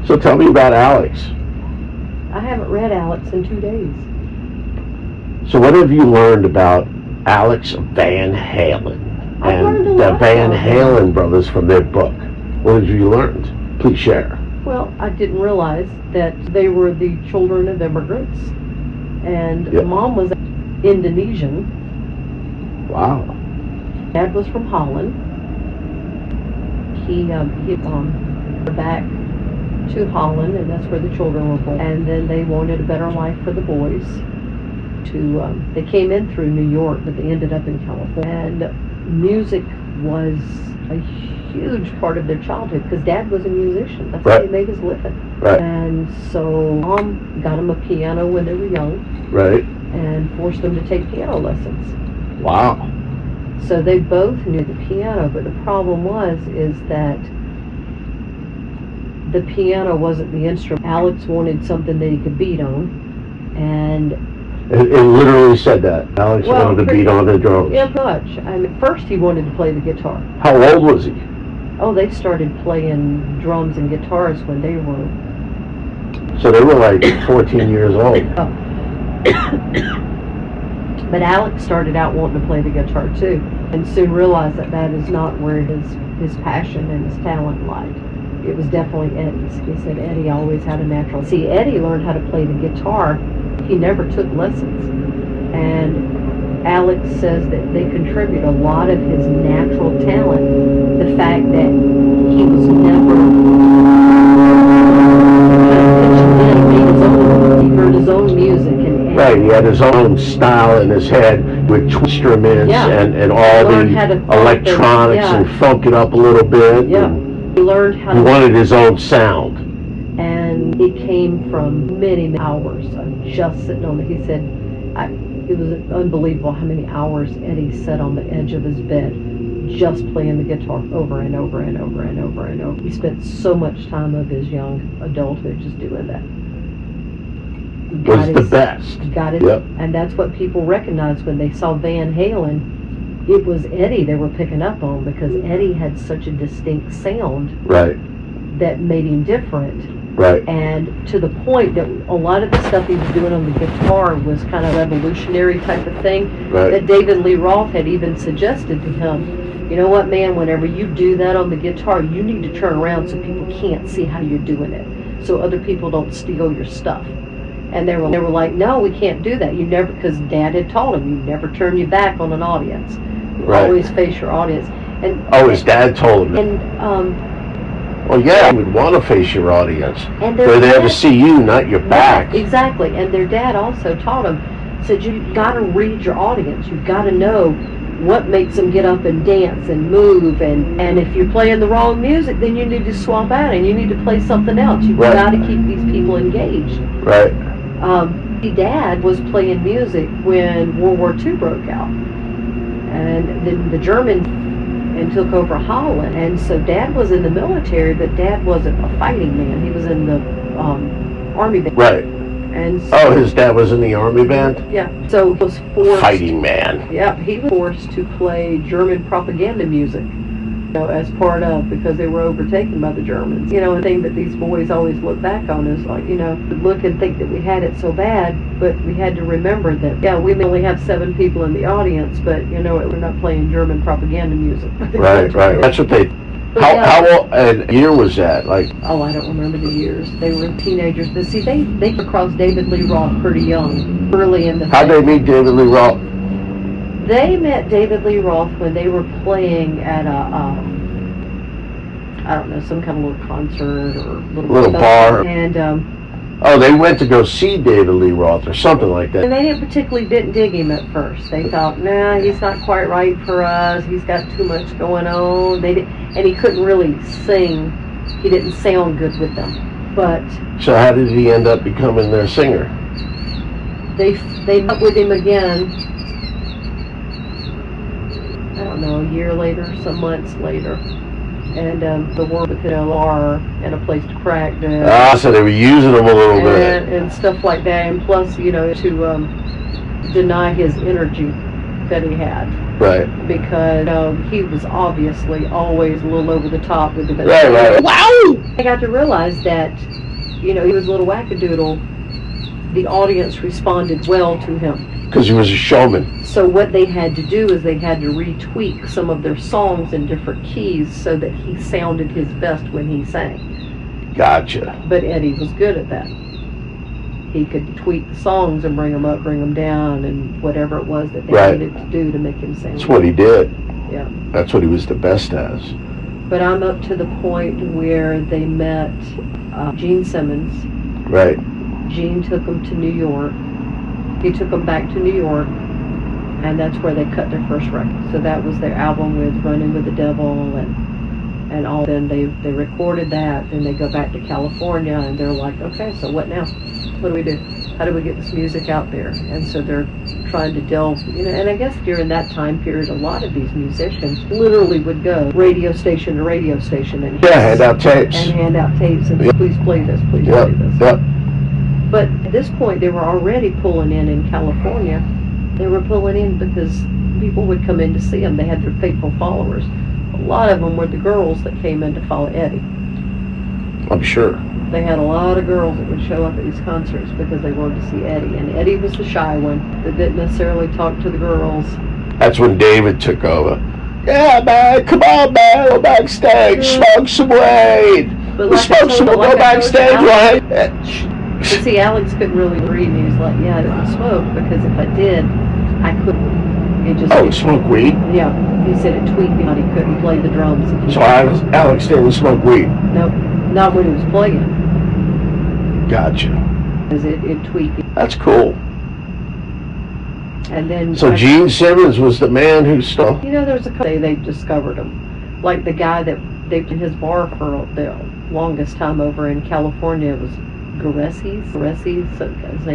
So tell me about Alex. I haven't read Alex in 2 days. So what have you learned about Alex Van Halen and the Van Halen brothers from their book? What have you learned? Please share. Well, I didn't realize that they were the children of immigrants, and Mom was Indonesian. Wow. Dad was from Holland. He back to Holland, and that's where the children were born. And then they wanted a better life for the boys. They came in through New York, but they ended up in California. And music was a huge part of their childhood because Dad was a musician. That's how he made his living. Right. And so Mom got them a piano when they were young. Right. And forced them to take piano lessons. Wow. So they both knew the piano, but the problem is that the piano wasn't the instrument. Alex wanted something that he could beat on, and it literally said that. Alex wanted to beat on the drums. Yeah, much. I mean, first he wanted to play the guitar. How old was he? Oh, they started playing drums and guitars when they were... So they were like 14 years old. Oh. But Alex started out wanting to play the guitar too, and soon realized that that is not where his passion and his talent lied. It was definitely Eddie's. He said Eddie always had a natural. See, Eddie learned how to play the guitar. He never took lessons. And Alex says that they contribute a lot of his natural talent. The fact that he was never he heard his own music. Right, he had his own style in his head with instruments and all the electronics and funk it up a little bit. Yeah. He learned how he wanted his own sound. And it came from many hours of just sitting on it. He said it was unbelievable how many hours Eddie sat on the edge of his bed just playing the guitar over and over and over and over and over. He spent so much time of his young adulthood just doing that. Was the best. Got it. Yep. And that's what people recognized when they saw Van Halen. It was Eddie they were picking up on because Eddie had such a distinct sound. Right. That made him different. Right. And to the point that a lot of the stuff he was doing on the guitar was kind of revolutionary type of thing. Right. That David Lee Roth had even suggested to him, you know what, man, whenever you do that on the guitar, you need to turn around so people can't see how you're doing it, so other people don't steal your stuff. And they were like, no, we can't do that. You never, because Dad had told him, you never turn your back on an audience. You always face your audience. And his dad told him. And well, yeah, you would want to face your audience. And they're there to see you, not your back. Yeah, exactly. And their dad also taught him, said you got to read your audience. You've got to know what makes them get up and dance and move. And if you're playing the wrong music, then you need to swap out and you need to play something else. You've got to keep these people engaged. Right. Dad was playing music when World War II broke out. And then the Germans took over Holland. And so Dad was in the military, but Dad wasn't a fighting man. He was in the army band. Right. And so, his dad was in the army band? Yeah. So he was forced... Fighting man. Yeah, he was forced to play German propaganda music, as part of, because they were overtaken by the Germans. The thing that these boys always look back on is like, look and think that we had it so bad, but we had to remember that, we may only have 7 people in the audience, but, we're not playing German propaganda music. Right. That's what they... How old and year was that? Like, oh, I don't remember the years. They were teenagers. But see, they came across David Lee Roth pretty young, early in the... How'd they meet David Lee Roth? They met David Lee Roth when they were playing at I don't know, some kind of little concert or little bar. And they went to go see David Lee Roth or something like that. And they didn't dig him at first. They thought, nah, he's not quite right for us. He's got too much going on. And he couldn't really sing. He didn't sound good with them. But so how did he end up becoming their singer? They met with him again. I don't know, a year later, some months later. And the work with LR and a place to practice. So they were using him a little bit. And stuff like that. And plus, to deny his energy. that he had. Right. Because he was obviously always a little over the top with the Right. Wow! I got to realize that, he was a little wackadoodle. The audience responded well to him. Because he was a showman. So what they had to do is they had to retweak some of their songs in different keys so that he sounded his best when he sang. Gotcha. But Eddie was good at that. He could tweak the songs and bring them up, bring them down, and whatever it was that they needed to do to make him sound. That's what he did. Yeah. That's what he was the best as. But I'm up to the point where they met Gene Simmons. Right. Gene took them to New York. He took them back to New York, and that's where they cut their first record. So that was their album with Running with the Devil and all. Then they recorded that, then they go back to California, and they're like, okay, so what now? What do we do? How do we get this music out there? And so they're trying to delve, and I guess during that time period, a lot of these musicians literally would go radio station to radio station and hand out tapes. And please play this, please play this. Yep. But at this point, they were already pulling in California. They were pulling in because people would come in to see them. They had their faithful followers. A lot of them were the girls that came in to follow Eddie. I'm sure. They had a lot of girls that would show up at these concerts because they wanted to see Eddie. And Eddie was the shy one that didn't necessarily talk to the girls. That's when David took over. Yeah, man, come on, man, go backstage, smoke some weed. But Smoke some, we'll go backstage, right? But see, Alex couldn't really read, and he was like, yeah, I didn't smoke, because if I did, I couldn't. It just... smoke weed? Yeah. He said it tweaked me out. He couldn't play the drums. So Alex didn't smoke weed? Nope. Not when he was playing. Gotcha. Because it tweaked. That's cool. And then... So Gene Simmons was the man who stole... there was a couple they discovered him. Like the guy that they in his bar for the longest time over in California was... His name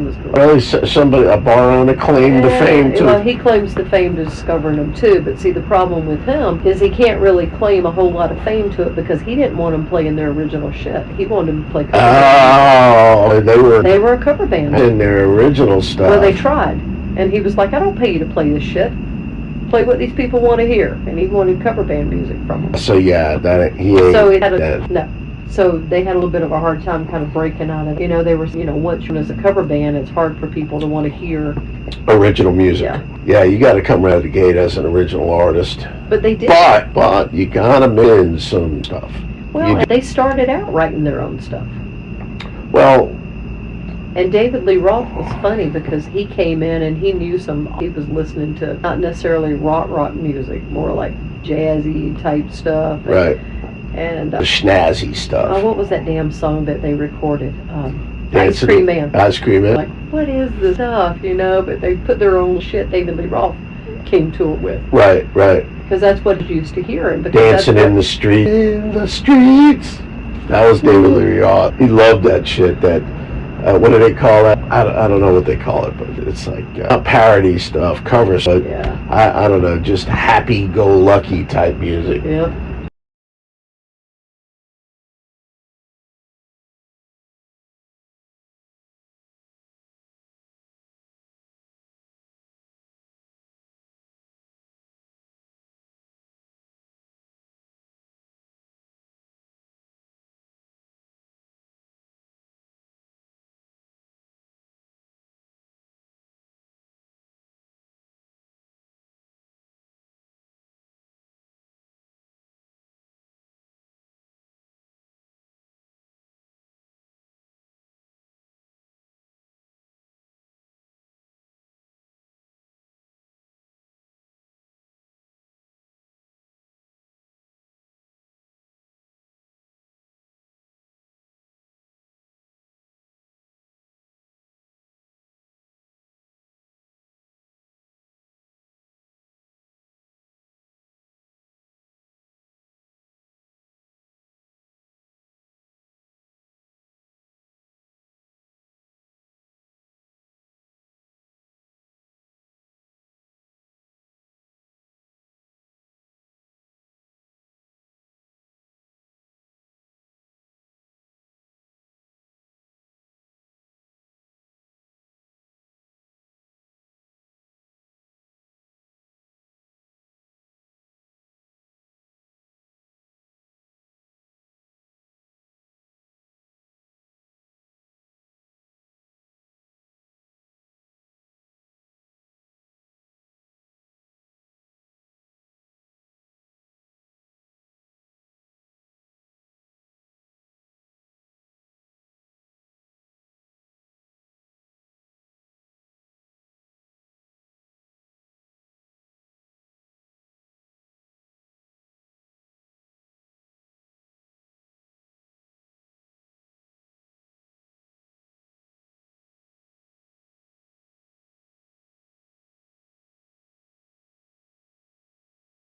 was Garessi. Really, a bar owner claimed the fame too. Well, he claims the fame to discovering them too, but see, the problem with him is he can't really claim a whole lot of fame to it because he didn't want them playing their original shit. He wanted them to play cover band. They were a cover band. In their original stuff. Well, they tried, and he was like, I don't pay you to play this shit. Play what these people want to hear, and he wanted cover band music from them. So yeah, that he ain't so it had no. So they had a little bit of a hard time kind of breaking out of, they were, once you're as a cover band, it's hard for people to want to hear original music. Yeah, you got to come right out of the gate as an original artist. But they did. But you got to in some stuff. Well, they started out writing their own stuff. Well. And David Lee Roth was funny because he came in and he was listening to not necessarily rock music, more like jazzy type stuff. Right. And the snazzy stuff. What was that damn song that they recorded? Ice Cream Man. Ice Cream Man. Like, what is this stuff, But they put their own shit David Lee Roth came to it with. Right. Because that's what he used to hear. Dancing in the street. In the streets. That was David Lee Roth. He loved that shit. That, what do they call that? I don't know what they call it, but it's like parody stuff, covers. But I don't know, just happy-go-lucky type music. Yep.